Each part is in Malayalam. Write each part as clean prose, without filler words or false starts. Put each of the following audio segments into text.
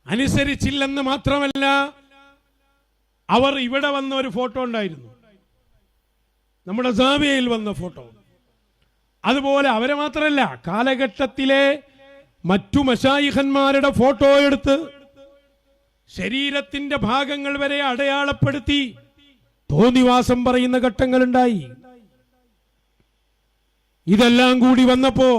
അനുസരിച്ചില്ലെന്ന് മാത്രമല്ല, അവർ ഇവിടെ വന്ന ഒരു ഫോട്ടോ ഉണ്ടായിരുന്നു, നമ്മുടെ സാവിയയിൽ വന്ന ഫോട്ടോ. അതുപോലെ അവരെ മാത്രമല്ല, കാലഘട്ടത്തിലെ മറ്റു മശായിഖന്മാരുടെ ഫോട്ടോ എടുത്ത് ശരീരത്തിന്റെ ഭാഗങ്ങൾ വരെ അടയാളപ്പെടുത്തി തോന്നിവാസം പറയുന്ന ഘട്ടങ്ങളുണ്ടായി. ഇതെല്ലാം കൂടി വന്നപ്പോ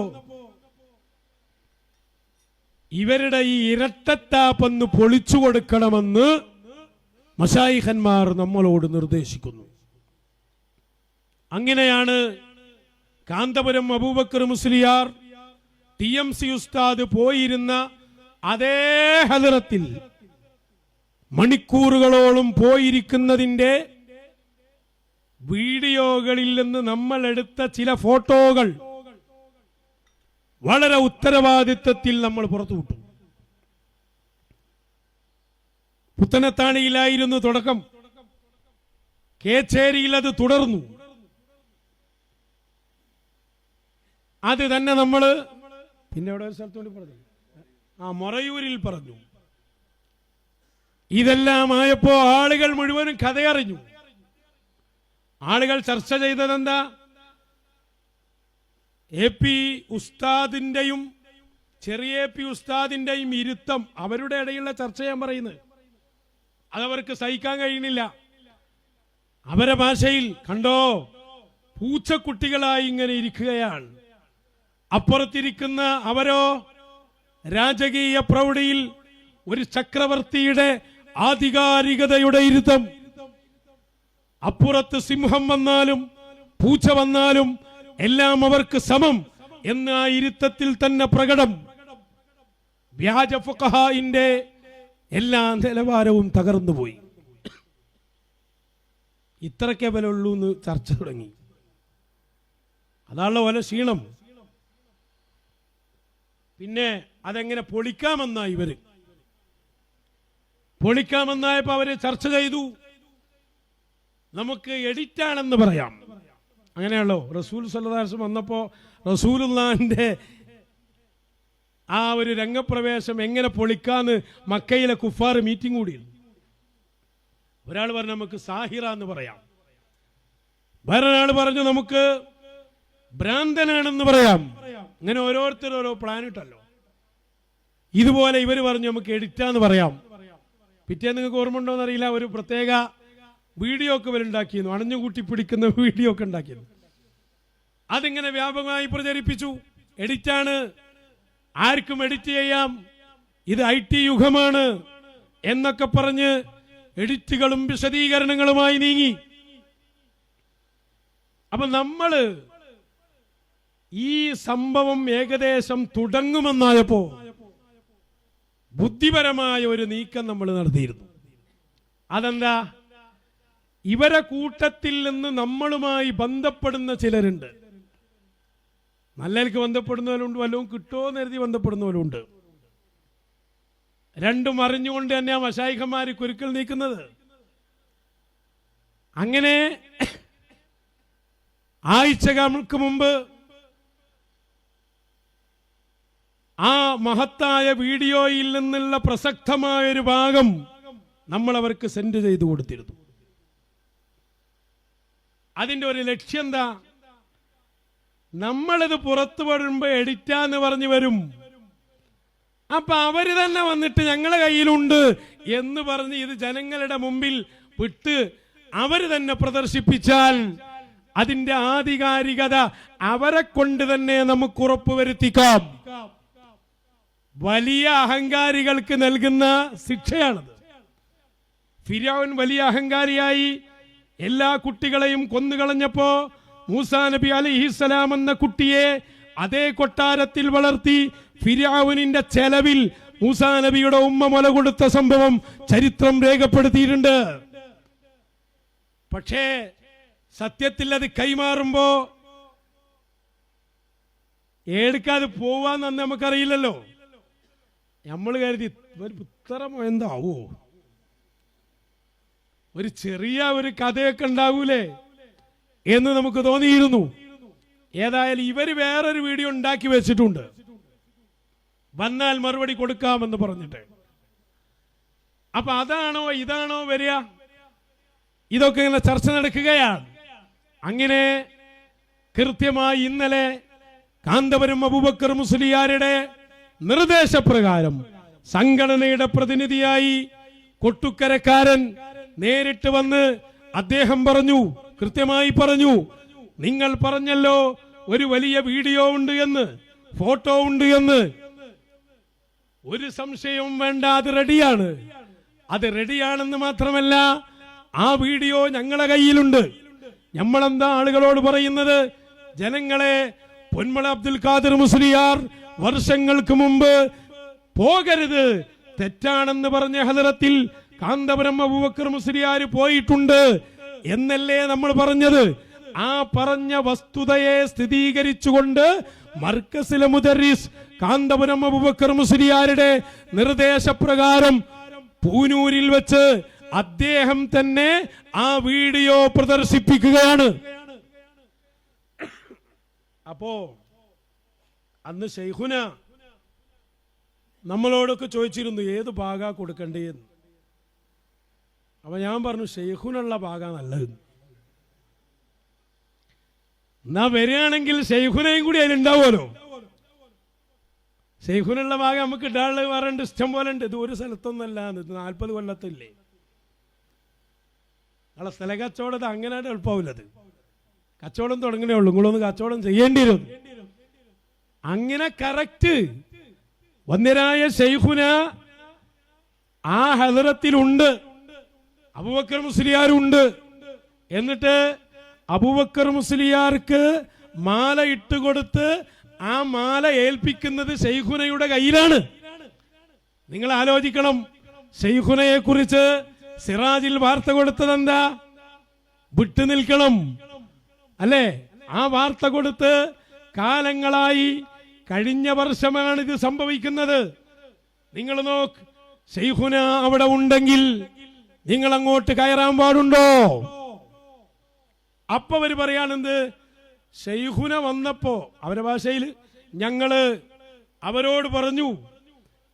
ഇവരുടെ ഈ ഇരട്ടത്താപ്പൊന്ന് പൊളിച്ചു കൊടുക്കണമെന്ന് മശായിഖന്മാർ നമ്മളോട് നിർദ്ദേശിക്കുന്നു. അങ്ങനെയാണ് കാന്തപുരം അബൂബക്കർ മുസ്ലിയാർ TMC ഉസ്താദ് പോയിരുന്ന അതേ ഹദറത്തിൽ മണിക്കൂറുകളോളം പോയിരിക്കുന്നതിന്റെ വീഡിയോകളിൽ നിന്ന് നമ്മൾ എടുത്ത ചില ഫോട്ടോകൾ വളരെ ഉത്തരവാദിത്വത്തിൽ നമ്മൾ പുറത്തുവിട്ടു. പുത്തനത്താണിയിലായിരുന്നു തുടക്കം, കേച്ചേരിയിൽ അത് തുടർന്നു. അത് തന്നെ നമ്മൾ പിന്നെ എവിടെ ഒരു സ്ഥലത്തോട് പറഞ്ഞു, മൊറയൂരിൽ പറഞ്ഞു. ഇതെല്ലാം ആയപ്പോ ആളുകൾ മുഴുവനും കഥയറിഞ്ഞു. ആളുകൾ ചർച്ച ചെയ്തതെന്താ? AP ഉസ്താദിന്റെയും ചെറിയ AP ഉസ്താദിന്റെയും ഇരുത്തം, അവരുടെ ഇടയിലുള്ള ചർച്ച ഞാൻ പറയുന്നത്, അതവർക്ക് സഹിക്കാൻ കഴിയുന്നില്ല. അവരെ ഭാഷയിൽ കണ്ടോ, പൂച്ചക്കുട്ടികളായി ഇങ്ങനെ ഇരിക്കുകയാണ്. അപ്പുറത്തിരിക്കുന്ന അവരോ രാജകീയ പ്രൗഢിയിൽ ഒരു ചക്രവർത്തിയുടെ ആധികാരികതയുടെ ഇരുത്തം. അപ്പുറത്ത് സിംഹം വന്നാലും പൂച്ച വന്നാലും എല്ലാം അവർക്ക് സമം എന്ന ആ ഇരുത്തത്തിൽ തന്നെ പ്രകടം. വ്യാജ ഫുഖഹാഇന്റെ എല്ലാ നിലവാരവും തകർന്നുപോയി. ഇത്രയ്ക്കേ വിലയുള്ളൂ എന്ന് ചർച്ച തുടങ്ങി. അതാണല്ലോ വല്ല ക്ഷീണം. പിന്നെ അതെങ്ങനെ പൊളിക്കാമെന്നായി ഇവര്. പൊളിക്കാമെന്നായപ്പോ അവര് ചർച്ച ചെയ്തു, നമുക്ക് എഡിറ്റാണെന്ന് പറയാം. അങ്ങനെയാണല്ലോ റസൂൽ സല്ലല്ലാഹു അലൈഹി വസല്ലം വന്നപ്പോ റസൂലുള്ളാഹിന്റെ ആ ഒരു രംഗപ്രവേശം എങ്ങനെ പൊളിക്കാന്ന് മക്കയിലെ കുഫാർ മീറ്റിംഗ് കൂടിയിരുന്നു. ഒരാൾ പറഞ്ഞു നമുക്ക് സാഹിറ എന്ന് പറയാം, വേറൊരാൾ പറഞ്ഞു നമുക്ക് ഭ്രാന്തനാണെന്ന് പറയാം. ഇങ്ങനെ ഓരോരുത്തർ ഓരോ പ്ലാൻ ഇട്ടല്ലോ. ഇതുപോലെ ഇവർ പറഞ്ഞു നമുക്ക് എഡിറ്റാന്ന് പറയാം. പിറ്റേന്ന് നിങ്ങൾക്ക് ഓർമ്മ ഉണ്ടോ എന്നറിയില്ല, ഒരു പ്രത്യേക വീഡിയോ ഒക്കെ ഇവരുണ്ടാക്കിയിരുന്നു, അണഞ്ഞുകൂട്ടി പിടിക്കുന്ന വീഡിയോ ഒക്കെ ഉണ്ടാക്കിയിരുന്നു. അതിങ്ങനെ വ്യാപകമായി പ്രചരിപ്പിച്ചു. എഡിറ്റാണ്, ആർക്കും എഡിറ്റ് ചെയ്യാം, ഇത് IT യുഗമാണ് എന്നൊക്കെ പറഞ്ഞ് എഡിറ്റുകളും വിശദീകരണങ്ങളുമായി നീങ്ങി. അപ്പൊ നമ്മള് ഈ സംഭവം ഏകദേശം തുടങ്ങുമെന്നായപ്പോ ബുദ്ധിപരമായ ഒരു നീക്കം നമ്മൾ നടത്തിയിരുന്നു. അതെന്താ? ഇവരെ കൂട്ടത്തിൽ നിന്ന് നമ്മളുമായി ബന്ധപ്പെടുന്ന ചിലരുണ്ട്. നല്ലവർക്ക് ബന്ധപ്പെടുന്നവരുണ്ട്, വല്ലതും കിട്ടുമോ എന്ന് കരുതി ബന്ധപ്പെടുന്നവരുണ്ട്. രണ്ടും അറിഞ്ഞുകൊണ്ട് തന്നെ ആ മശായിഖന്മാര് കുരുക്കൾ നീക്കുന്നത്. അങ്ങനെ ആഴ്ചകൾക്ക് മുമ്പ് ആ മഹത്തായ വീഡിയോയിൽ നിന്നുള്ള പ്രസക്തമായൊരു ഭാഗം നമ്മൾ അവർക്ക് സെൻഡ് ചെയ്തു കൊടുത്തിരുന്നു. അതിന്റെ ഒരു ലക്ഷ്യം എന്താ? നമ്മളിത് പുറത്തു വരുമ്പോ എഡിറ്റാന്ന് പറഞ്ഞു വരും. അപ്പൊ അവര് തന്നെ വന്നിട്ട് ഞങ്ങളെ കയ്യിലുണ്ട് എന്ന് പറഞ്ഞ് ഇത് ജനങ്ങളുടെ മുമ്പിൽ വിട്ട് അവര് തന്നെ പ്രദർശിപ്പിച്ചാൽ അതിന്റെ ആധികാരികത അവരെ കൊണ്ട് തന്നെ നമുക്ക് ഉറപ്പുവരുത്തിക്കാം. വലിയ അഹങ്കാരികൾക്ക് നൽകുന്ന ശിക്ഷയാണത്. ഫിർഔൻ വലിയ അഹങ്കാരിയായി എല്ലാ കുട്ടികളെയും കൊന്നുകളഞ്ഞപ്പോ മൂസാ നബി അലൈഹിസ്സലാം എന്ന കുട്ടിയെ അതേ കൊട്ടാരത്തിൽ വളർത്തി ഫിർഔനിന്റെ ചെലവിൽ മൂസാ നബിയുടെ ഉമ്മ മുല കൊടുത്ത സംഭവം ചരിത്രം രേഖപ്പെടുത്തിയിട്ടുണ്ട്. പക്ഷേ സത്യത്തിൽ അത് കൈമാറുമ്പോ എടുക്കാതെ പോവാന്ന് നമുക്കറിയില്ലല്ലോ. നമ്മൾ കരുതി ഉത്തരം എന്താവോ, ഒരു ചെറിയ ഒരു കഥയൊക്കെ ഉണ്ടാവൂലേ എന്ന് നമുക്ക് തോന്നിയിരുന്നു. ഏതായാലും ഇവര് വേറൊരു വീഡിയോ ഉണ്ടാക്കി വെച്ചിട്ടുണ്ട്. വന്നാൽ മറുപടി കൊടുക്കാമെന്ന് പറഞ്ഞിട്ട്. അപ്പൊ അതാണോ ഇതാണോ വരിക? ഇതൊക്കെ ഇങ്ങനെ ചർച്ച നടക്കുകയാണ്. അങ്ങനെ കൃത്യമായി ഇന്നലെ കാന്തപുരം അബൂബക്കർ മുസ്ലിയാരുടെ നിർദ്ദേശപ്രകാരം സംഘടനയുടെ പ്രതിനിധിയായി കൊട്ടുക്കരക്കാരൻ നേരിട്ട് വന്ന് അദ്ദേഹം പറഞ്ഞു, കൃത്യമായി പറഞ്ഞു, നിങ്ങൾ പറഞ്ഞല്ലോ ഒരു വലിയ വീഡിയോ ഉണ്ട് എന്ന്, ഫോട്ടോ ഉണ്ട് എന്ന്. ഒരു സംശയവും വേണ്ട, അത് റെഡിയാണ്. അത് റെഡിയാണെന്ന് മാത്രമല്ല, ആ വീഡിയോ ഞങ്ങളുടെ കയ്യിലുണ്ട്. നമ്മളെന്താ ആളുകളോട് പറയുന്നത്? ജനങ്ങളെ, പൊന്മള അബ്ദുൽ ഖാദിർ മുസ്ലിയാർ വർഷങ്ങൾക്ക് മുമ്പ് പോകരുത്, തെറ്റാണെന്ന് പറഞ്ഞ ഹദറത്തിൽ കാന്തപുരം അബൂബക്കർ മുസ്ലിയാർ പോയിട്ടുണ്ട് എന്നല്ലേ നമ്മൾ പറഞ്ഞത്? ആ പറഞ്ഞ വസ്തുതയെ സ്ഥിരീകരിച്ചുകൊണ്ട് മർക്കസിലെ മുദർരിസ് കാന്തപുരം അബൂബക്കർ മുസ്ലിയാരുടെ നിർദ്ദേശപ്രകാരം പൂനൂരിൽ വെച്ച് അദ്ദേഹം തന്നെ ആ വീഡിയോ പ്രദർശിപ്പിക്കുകയാണ്. അപ്പോ അന്ന് ശൈഖുന നമ്മളോടൊക്കെ ചോദിച്ചിരുന്നു ഏത് ഭാഗ കൊടുക്കേണ്ടതെന്ന്. അപ്പൊ ഞാൻ പറഞ്ഞു ശൈഖുനുള്ള ഭാഗ നല്ലത്. എന്നാ വരികയാണെങ്കിൽ ശൈഖുനയും കൂടി അതിലുണ്ടാവുമല്ലോ. ശൈഖുനുള്ള ഭാഗം നമുക്ക് ഇടാനുള്ളത് വേറെ ഇഷ്ടം പോലെ ഉണ്ട്. ഇത് ഒരു സ്ഥലത്തൊന്നല്ല, 40 കൊല്ലത്തില്ലേ. നമ്മളെ സ്ഥല കച്ചവടം അങ്ങനെ എളുപ്പമില്ലത്. കച്ചവടം തുടങ്ങണേ ഉള്ളൂ, നിങ്ങളൊന്ന് കച്ചവടം ചെയ്യേണ്ടി വരും. അങ്ങനെ കറക്റ്റ് വന്യരായ ശൈഖുന ആ ഹദറത്തിലുണ്ട്, അബൂബക്കർ മുസ്ലിയാരുണ്ട്. എന്നിട്ട് അബൂബക്കർ മുസ്ലിയാർക്ക് മാല ഇട്ടുകൊടുത്ത് ആ മാല ഏൽപ്പിക്കുന്നത് ശൈഖുനയുടെ കയ്യിലാണ്. നിങ്ങൾ ആലോചിക്കണം, ശൈഖുനയെ കുറിച്ച് സിറാജിൽ വാർത്ത കൊടുത്തത് എന്താ? വിട്ടു നിൽക്കണം അല്ലേ? ആ വാർത്ത കൊടുത്ത് കാലങ്ങളായി, കഴിഞ്ഞ വർഷമാണ് ഇത് സംഭവിക്കുന്നത്. നിങ്ങൾ നോക്ക്, ശൈഖുന അവിടെ ഉണ്ടെങ്കിൽ നിങ്ങൾ അങ്ങോട്ട് കയറാൻ പാടുണ്ടോ? അപ്പൊ അവര് പറയാണെന്ത്? ശൈഖുന വന്നപ്പോ അവരുടെ ഭാഷയിൽ ഞങ്ങള് അവരോട് പറഞ്ഞു,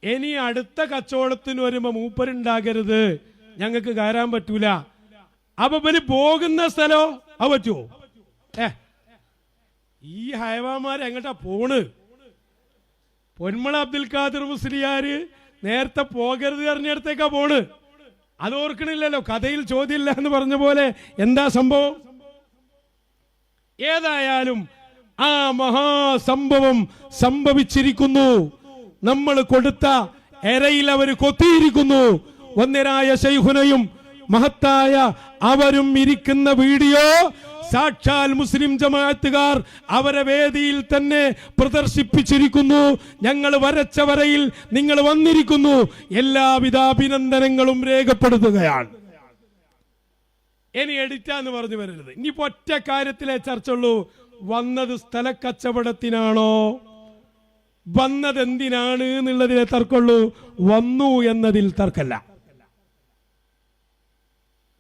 ഇനി അടുത്ത കച്ചവടത്തിന് വരുമ്പോ മൂപ്പരുണ്ടാകരുത്, ഞങ്ങൾക്ക് കയറാൻ പറ്റൂല. അപ്പൊ ഇവര് പോകുന്ന സ്ഥലോ അത് പറ്റുമോ? ഈ ഹൈവാമാര് എങ്ങോട്ടാ പോണ്? പൊന്മള അബ്ദുൽ ഖാദിർ മുസ്ലിയാര് നേരത്തെ പോകരുത് പറഞ്ഞിടത്തേക്കാ പോണ്. അത് ഓർക്കണില്ലല്ലോ, കഥയിൽ ചോദ്യമില്ല എന്ന് പറഞ്ഞ പോലെ. എന്താ സംഭവം? ഏതായാലും ആ മഹാസംഭവം സംഭവിച്ചിരിക്കുന്നു. നമ്മൾ കൊടുത്ത എരയിൽ അവർ കൊത്തിയിരിക്കുന്നു. വന്യരായ ശൈഖുനയും മഹത്തായ അവരും ഇരിക്കുന്ന വീഡിയോ സാക്ഷാൽ മുസ്ലിം ജമാഅത്തുകാർ അവരെ വേദിയിൽ തന്നെ പ്രദർശിപ്പിച്ചിരിക്കുന്നു. ഞങ്ങൾ വരച്ച വരയിൽ നിങ്ങൾ വന്നിരിക്കുന്നു. എല്ലാവിധ അഭിനന്ദനങ്ങളും രേഖപ്പെടുത്തുകയാണ്. ഇനി എഡിറ്റാന്ന് പറഞ്ഞു വരരുത്. ഇനിയിപ്പോ ഒറ്റ കാര്യത്തിലെ ചർച്ച ഉള്ളൂ. വന്നത് സ്ഥലക്കച്ചവടത്തിനാണോ, വന്നത് എന്തിനാണ് എന്നുള്ളതിലെ തർക്കമുള്ളൂ. വന്നു എന്നതിൽ തർക്കല്ല.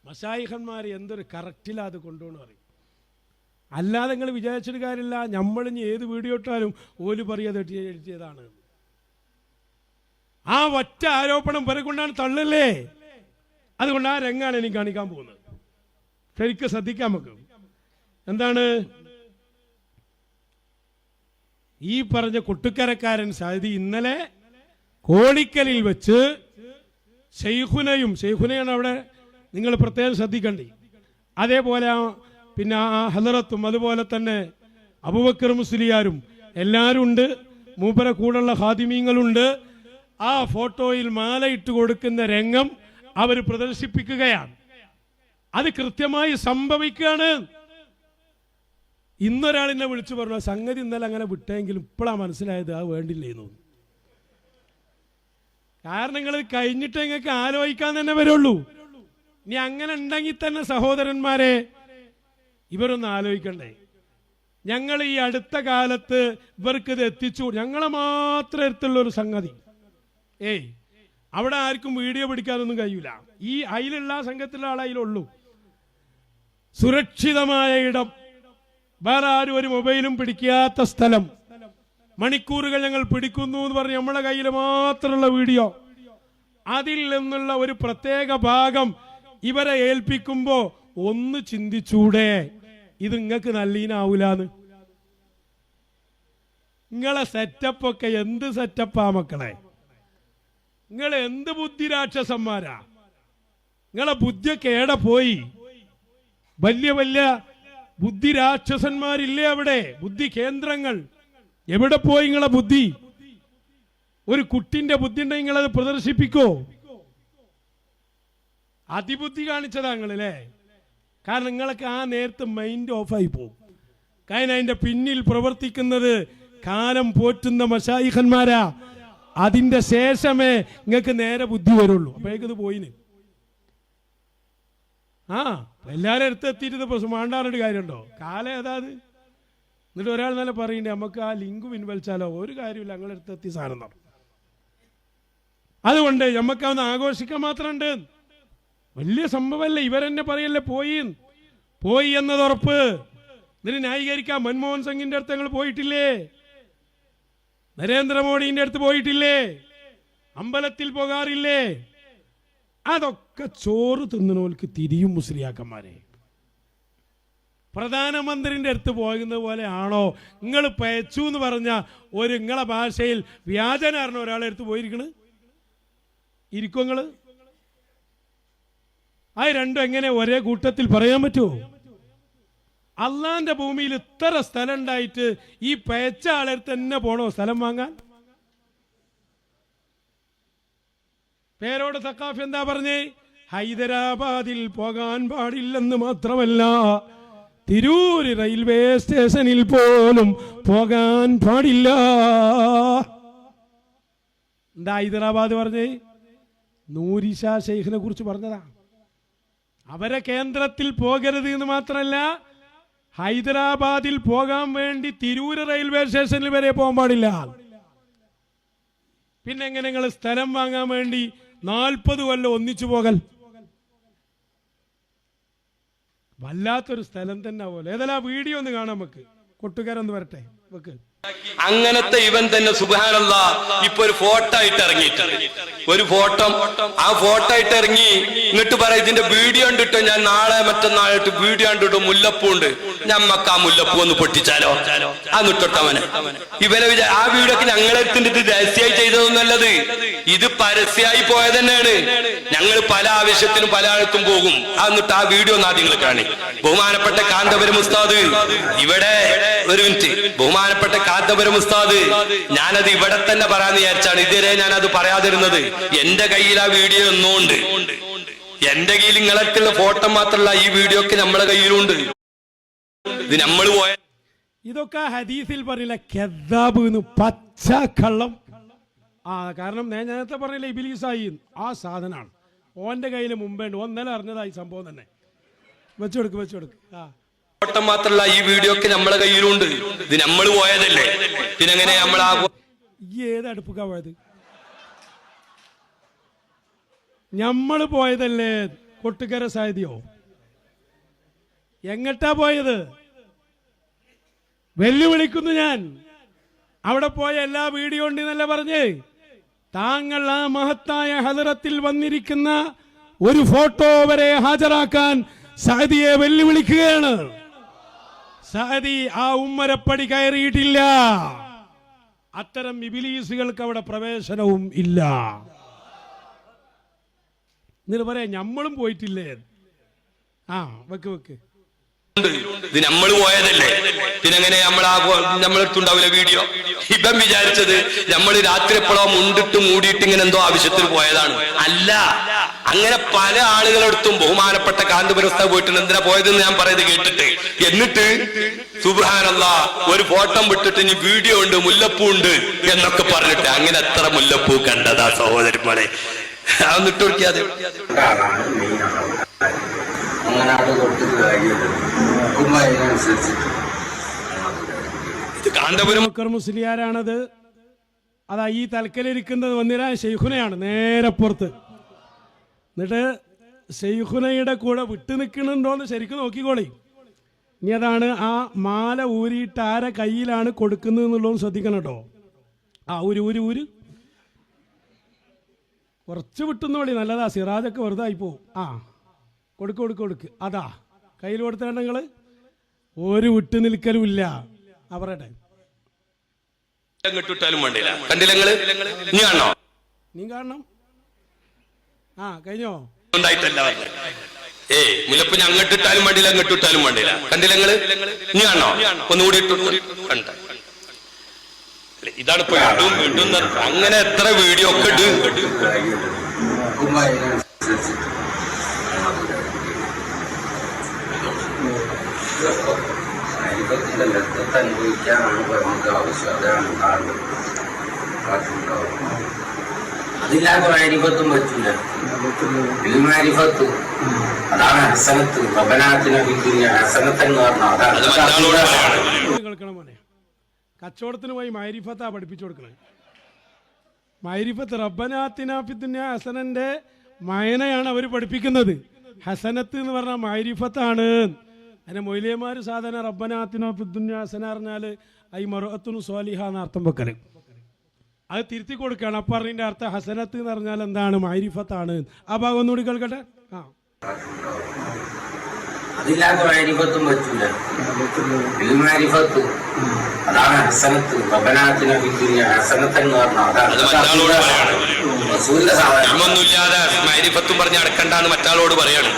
മശായിഖന്മാർ എന്തൊരു കറക്റ്റിലാ അത് കൊണ്ടുപോകണം അറിയും. അല്ലാതെ നിങ്ങൾ വിചാരിച്ചിട്ട് കാര്യമില്ല. നമ്മളിനി ഏത് വീഡിയോ ഇട്ടാലും ഓല് പറയാതെ എഴുതിയതാണ്. ആ ഒറ്റ ആരോപണം വരെ കൊണ്ടാണ് തള്ളല്ലേ. അതുകൊണ്ട് ആ രംഗാണ് എനിക്ക് കാണിക്കാൻ പോകുന്നത്. ശരിക്കും ശ്രദ്ധിക്കാൻ നമുക്ക്. എന്താണ് ഈ പറഞ്ഞ കൊട്ടുക്കരക്കാരൻ സാദി ഇന്നലെ കോളിക്കലിൽ വെച്ച് ശൈഖുനയാണ് അവിടെ, നിങ്ങൾ പ്രത്യേകം ശ്രദ്ധിക്കണ്ടേ. അതേപോലെ പിന്നെ ആ ഹദറത്തും അതുപോലെ തന്നെ അബൂബക്കർ മുസ്ലിയാരും എല്ലാവരും ഉണ്ട്. മൂപ്പരെ കൂടെയുള്ള ഖാദിമീങ്ങളുണ്ട്. ആ ഫോട്ടോയിൽ മാല ഇട്ട് കൊടുക്കുന്ന രംഗം അവർ പ്രദർശിപ്പിക്കുകയാണ്. അത് കൃത്യമായി സംഭവിക്കുകയാണ്. ഇന്നൊരാളിനെ വിളിച്ചു പറഞ്ഞു, സംഗതി ഇന്നലെ അങ്ങനെ വിട്ടെങ്കിലും ഇപ്പോഴാണ് മനസ്സിലായത് അത് വേണ്ടില്ലേന്നു. കാരണം നിങ്ങൾ കഴിഞ്ഞിട്ട് നിങ്ങൾക്ക് ആലോചിക്കാൻ തന്നെ വരുള്ളൂ. ഇനി അങ്ങനെ ഉണ്ടെങ്കിൽ തന്നെ സഹോദരന്മാരെ ഇവരൊന്ന് ആലോചിക്കണ്ടേ. ഞങ്ങൾ ഈ അടുത്ത കാലത്ത് ഇവർക്ക് ഇത് എത്തിച്ചു, ഞങ്ങളെ മാത്രം എടുത്തുള്ള ഒരു സംഗതി. അവിടെ ആർക്കും വീഡിയോ പിടിക്കാനൊന്നും കഴിയൂല. ഈ അതിലുള്ള സംഘത്തിലുള്ള ആൾ അതിലുള്ളൂ. സുരക്ഷിതമായ ഇടം, വേറെ ആരും ഒരു മൊബൈലും പിടിക്കാത്ത സ്ഥലം, മണിക്കൂറുകൾ ഞങ്ങൾ പിടിക്കുന്നു എന്ന് പറഞ്ഞ് നമ്മളെ കയ്യിൽ മാത്രമുള്ള വീഡിയോ, അതിൽ നിന്നുള്ള ഒരു പ്രത്യേക ഭാഗം ഇവരെ ഏൽപ്പിക്കുമ്പോൾ ഒന്ന് ചിന്തിച്ചൂടെ, ഇത് നിങ്ങൾക്ക് നല്ലീനാവൂലാന്ന്? നിങ്ങളെ സെറ്റപ്പൊക്കെ എന്ത് സെറ്റപ്പാ മക്കളെ? നിങ്ങൾ എന്ത് ബുദ്ധിരാക്ഷസന്മാരാ? നിങ്ങളെ ബുദ്ധിയൊക്കെ എവിടെ പോയി? വലിയ വലിയ ബുദ്ധിരാക്ഷസന്മാരില്ലേ അവിടെ? ബുദ്ധി കേന്ദ്രങ്ങൾ എവിടെ പോയി നിങ്ങളെ ബുദ്ധി? ഒരു കുട്ടിന്റെ ബുദ്ധി ഉണ്ടെങ്കിൽ നിങ്ങളത് പ്രദർശിപ്പിക്കോ? അതിബുദ്ധി കാണിച്ചതാ നിങ്ങളല്ലേ? കാരണം നിങ്ങളൊക്കെ ആ നേരത്തെ മൈൻഡ് ഓഫായി പോകും. കാരണം അതിന്റെ പിന്നിൽ പ്രവർത്തിക്കുന്നത് കാലം പോറ്റുന്ന മശായിഖന്മാരാ. അതിന്റെ ശേഷമേ നിങ്ങൾക്ക് നേരെ ബുദ്ധി വരുള്ളൂ. അപ്പോഴേക്കത് പോയിന്. എല്ലാരും അടുത്തെത്തിയിട്ട് മാണ്ടാറിട്ട് കാര്യമുണ്ടോ? കാലം ഏതാത്? എന്നിട്ട് ഒരാൾ നല്ല പറയണ്ടേ നമുക്ക് ആ ലിങ്ക് പിൻവലിച്ചാലോ? ഒരു കാര്യമില്ല, ഞങ്ങൾ അടുത്തെത്തി സാധനം നടക്കും. അതുകൊണ്ട് നമുക്ക് അതൊന്ന് ആഘോഷിക്കാൻ മാത്രമുണ്ട്. വലിയ സംഭവമല്ലേ? ഇവരെന്നെ പറയല്ലേ പോയി എന്നത് ഉറപ്പ്. ഇതിന് ന്യായീകരിക്കാം. മൻമോഹൻ സിംഗിന്റെ അടുത്ത് ഞങ്ങൾ പോയിട്ടില്ലേ? നരേന്ദ്രമോദിന്റെ അടുത്ത് പോയിട്ടില്ലേ? അമ്പലത്തിൽ പോകാറില്ലേ? അതൊക്കെ ചോറ് തിന്നണോൽക്ക് തിരിയും മുസ്ലിയാക്കന്മാരെ. പ്രധാനമന്ത്രിന്റെ അടുത്ത് പോകുന്നത് പോലെ ആണോ നിങ്ങൾ പയച്ചു എന്ന് പറഞ്ഞ ഒരു നിങ്ങളെ ഭാഷയിൽ വ്യാജനാരണ ഒരാളെ അടുത്ത് പോയിരിക്കണ്? ഇരിക്കും നിങ്ങള്? അത് രണ്ടും എങ്ങനെ ഒരേ കൂട്ടത്തിൽ പറയാൻ പറ്റുമോ? അള്ളാന്റെ ഭൂമിയിൽ ഇത്ര സ്ഥലം ഉണ്ടായിട്ട് ഈ പയച്ച ആളെടുത്ത് തന്നെ പോണോ സ്ഥലം വാങ്ങാൻ? പേരോട് സക്കാഫ് എന്താ പറഞ്ഞേ? ഹൈദരാബാദിൽ പോകാൻ പാടില്ലെന്ന് മാത്രമല്ല, തിരൂര് റെയിൽവേ സ്റ്റേഷനിൽ പോലും പോകാൻ പാടില്ല. എന്താ ഹൈദരാബാദ് പറഞ്ഞേ? നൂരിഷാ ഷെയ്ഖിനെ കുറിച്ച് പറഞ്ഞതാ. അവരെ കേന്ദ്രത്തിൽ പോകരുത് എന്ന് മാത്രമല്ല, ഹൈദരാബാദിൽ പോകാൻ വേണ്ടി തിരൂര് റെയിൽവേ സ്റ്റേഷനിൽ വരെ പോകാൻ പാടില്ല. പിന്നെ എങ്ങനെ നിങ്ങൾ സ്ഥലം വാങ്ങാൻ വേണ്ടി 40 കൊല്ലം ഒന്നിച്ചു പോകൽ? വല്ലാത്തൊരു സ്ഥലം തന്നെ പോലെ. ഏതെല്ലാം വീഡിയോ ഒന്ന് കാണാം നമുക്ക്. കൊട്ടുകാരൊന്ന് വരട്ടെ വെക്ക്. അങ്ങനത്തെ ഇവൻ തന്നെ സുബ്ഹാനല്ലാഹ് ഇപ്പൊ ഒരു ഫോട്ടോ ആയിട്ട് ഇറങ്ങിയിട്ടുണ്ട്. ഒരു ഫോട്ടോ, ആ ഫോട്ടോ ആയിട്ട് ഇറങ്ങി എന്നിട്ട് പറയാം ഇതിന്റെ വീഡിയോ കണ്ടിട്ട് ഞാൻ നാളെ മറ്റന്നാളായിട്ട് വീഡിയോ കണ്ടിട്ട് മുല്ലപ്പൂ ഉണ്ട്, ഞമ്മക്ക് ആ മുല്ലപ്പൂ ഒന്ന് പൊട്ടിച്ചാലോ? ആ നിട്ടൊട്ടവന് ഇവനെ ആ വീഡിയോ ഒക്കെ ഞങ്ങളെടുത്തിട്ട് ഇത് രഹസ്യമായി ചെയ്തതൊന്നല്ലത്, ഇത് പരസ്യമായി പോയത് തന്നെയാണ്. ഞങ്ങൾ പല ആവശ്യത്തിനും പല ആഴത്തും പോകും. എന്നിട്ട് ആ വീഡിയോ ഒന്ന് ആദ്യം നിങ്ങൾ കാണി. ബഹുമാനപ്പെട്ട കാന്തപുരം ഉസ്താദ് ഇവിടെ ഒരു മിനിറ്റ്. ബഹുമാനപ്പെട്ട കാന്തപുരം ഉസ്താദ്, ഞാനത് ഇവിടെ തന്നെ പറയാന്ന് വിചാരിച്ചാണ് ഇതുവരെ ഞാനത് പറയാതിരുന്നത്. എന്റെ കയ്യിൽ ആ വീഡിയോ ഒന്നുമുണ്ട്. എന്റെ കയ്യിൽ നിങ്ങളൊക്കെയുള്ള ഫോട്ടോ മാത്രമല്ല, ഈ വീഡിയോ ഒക്കെ നമ്മളെ കയ്യിലുണ്ട്. ഇത് നമ്മൾ പോയ ഇതൊക്കെ ഹദീസിൽ പറയില്ല കെദ്ദാബ് എന്ന്, പച്ച കള്ളം. കാരണം ഞാൻ നേരത്തെ പറഞ്ഞില്ല ഇബിലീസായി, ആ സാധനമാണ് ഓന്റെ കയ്യിൽ മുമ്പേണ്ട്. ഒന്നല്ല അറിഞ്ഞതായി സംഭവം തന്നെ. വെച്ചുകൊടുക്ക്. ഫോട്ടോ മാത്രമല്ല, ഈ വീഡിയോ ഒക്കെ നമ്മളെ കയ്യിലുണ്ട്. ഇത് നമ്മൾ പോയതല്ലേ, പിന്നെ എങ്ങനെ നമ്മൾ ഏത് അടുപ്പൊക്കെ പോയത്? നമ്മൾ പോയതല്ലേ? കൊട്ടുകര സാധ്യോ എങ്ങട്ടാ പോയത്? വെല്ലുവിളിക്കുന്നു ഞാൻ. അവിടെ പോയ എല്ലാ വീഡിയോ ഉണ്ട് എന്നല്ല പറഞ്ഞേ. താങ്കൾ ആ മഹത്തായ ഹദറത്തിൽ വന്നിരിക്കുന്ന ഒരു ഫോട്ടോ വരെ ഹാജരാക്കാൻ സഅദിയെ വെല്ലുവിളിക്കുകയാണ്. സഅദി ആ ഉമ്മരപ്പടി കയറിയിട്ടില്ല. അത്തരം ഇബിലീസുകൾക്ക് അവിടെ പ്രവേശനവും ഇല്ല. എന്നിട്ട് പറയാം നമ്മളും പോയിട്ടില്ലേ? വെക്ക്. ഇത് നമ്മൾ പോയതല്ലേ, പിന്നെ എങ്ങനെ നമ്മളെടുത്തുണ്ടാവില്ല വീഡിയോ? ഇപ്പം വിചാരിച്ചത് നമ്മൾ രാത്രി എപ്പോഴോ മുണ്ടിട്ട് മൂടിയിട്ട് ഇങ്ങനെ എന്തോ ആവശ്യത്തിന് പോയതാണ്. അല്ല, അങ്ങനെ പല ആളുകളെടുത്തും ബഹുമാനപ്പെട്ട കാന്തപുരം ഉസ്താദ് പോയിട്ടുണ്ട്. എന്തിനാ പോയതെന്ന് ഞാൻ പറയുന്നത് കേട്ടിട്ട്. എന്നിട്ട് സുബ്ഹാനല്ലാഹ് ഒരു ഫോട്ടോ വിട്ടിട്ട് ഇനി വീഡിയോ ഉണ്ട്, മുല്ലപ്പൂ ഉണ്ട് എന്നൊക്കെ പറഞ്ഞിട്ട് അങ്ങനെ എത്ര മുല്ലപ്പൂ കണ്ടതാ സഹോദരന്മാരെ. അതൊന്നിട്ട് നോക്കിയാതെ മുസ്ലിയാരാണത്. അതാ ഈ തലക്കലിരിക്കുന്നത് വന്നിരാ ഷെയ്ഖുനയാണ് നേരെ പുറത്ത്. എന്നിട്ട് ഷെയ്ഖുനയുടെ കൂടെ വിട്ടു നിൽക്കണുണ്ടോന്ന് ശരിക്കും നോക്കിക്കോളി. ഇനി അതാണ് ആ മാല ഊരിയിട്ട് ആരെ കയ്യിലാണ് കൊടുക്കുന്നത് എന്നുള്ളതും ശ്രദ്ധിക്കണം കേട്ടോ. ആ ഊര് കുറച്ച് വിട്ടുന്ന വഴി നല്ലതാ, സിറാജൊക്കെ വെറുതെ ആയിപ്പോവും. ആ കൊടുക്ക് അതാ കയ്യിൽ കൊടുത്തേണ്ട നിങ്ങൾ ഒരു വിട്ടു നിൽക്കലും ഇല്ല. പറയട്ടെ, നീ കാണണം. ആ കഴിഞ്ഞോ? മുല്ലപ്പൂഞ്ഞ് അങ്ങോട്ടിട്ടാലും വേണ്ടില്ല, അങ്ങോട്ടിട്ടാലും വേണ്ടില്ല. കണ്ടില്ല നിങ്ങള്? ഇനി കാണോ? ഒന്നുകൂടി കണ്ട. ഇതാണ് ഇപ്പൊ ഇടും അങ്ങനെ എത്ര വീഡിയോ ഒക്കെ ഇട്. അനുഭവിക്കാനാണ് ആവശ്യം. അതാണ് അതില്ലാതെ മാരിഫത്തും പറ്റില്ല. മാരിഫത്ത് അതാണ് ഹസനത്ത്. റബ്ബനാത്തിന ഫിദ്ദുനിയ ഹസനത്ത് എന്ന് പറഞ്ഞാൽ അതാണ്. കേൾക്കണം മോനെ, കച്ചവടത്തിന് പോയി മാരിഫത്താ പഠിപ്പിച്ചു കൊടുക്കണേ. മാരിഫത്ത് റബ്ബനാത്തിന ഫിദ്ദുനിയ ഹസനന്റെ മയനയാണ് അവർ പഠിപ്പിക്കുന്നത്. ഹസനത്ത് എന്ന് പറഞ്ഞാൽ മാരിഫത്താണ്. അതിനെ മൊയ്ലിയമാർ സാധാരണ റബ്ബനാത്തിന ഫിദ്ദുനിയ ഹസന പറഞ്ഞാൽ ഐ മർഅത്തുൻ സ്വാലിഹ എന്ന അർത്ഥം വെക്കല്. അത് തിരുത്തി കൊടുക്കുകയാണ്. അപ്പം അതിൻ്റെ അർത്ഥം ഹസനത്ത് എന്ന് പറഞ്ഞാൽ എന്താണ്? മാരിഫത്താണ്. ആ ഭാഗം ഒന്നുകൂടി കേൾക്കട്ടെ. ആ അതില്ലാതെ മാരിഫത്തും പറ്റില്ല. മാരിഫത്ത് അതാണ് ഹസനത്ത്. റബ്ബനാത്തിന ഫിദ്ദുനിയ ഹസനത്ത് എന്ന് പറഞ്ഞാൽ അതൊന്നുമില്ലാതെ മാരിഫത്തും പറഞ്ഞ് അടക്കണ്ടെന്ന് മറ്റാളോട് പറയാണ്.